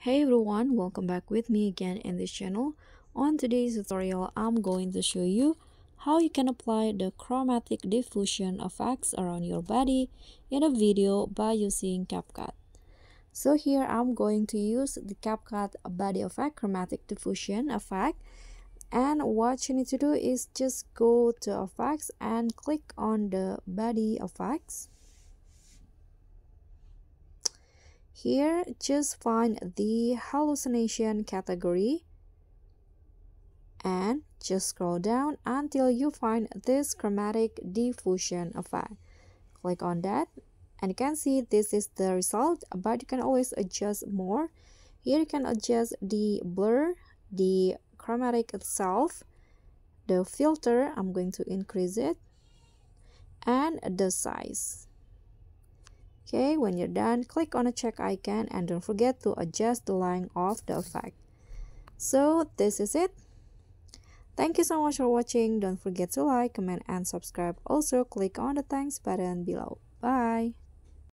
Hey everyone, welcome back with me again in this channel. On today's tutorial, I'm going to show you how you can apply the chromatic diffusion effects around your body in a video by using CapCut. So here I'm going to use the CapCut body effect, chromatic diffusion effect. And what you need to do is just go to effects and click on the body effects. Here, just find the hallucination category and just scroll down until you find this chromatic diffusion effect. Click on that and you can see this is the result, but you can always adjust more. Here you can adjust the blur, the chromatic itself, the filter, I'm going to increase it, and the size. Okay, when you're done, click on a check icon and don't forget to adjust the line of the effect. So this is it. Thank you so much for watching. Don't forget to like, comment, and subscribe. Also, click on the thanks button below.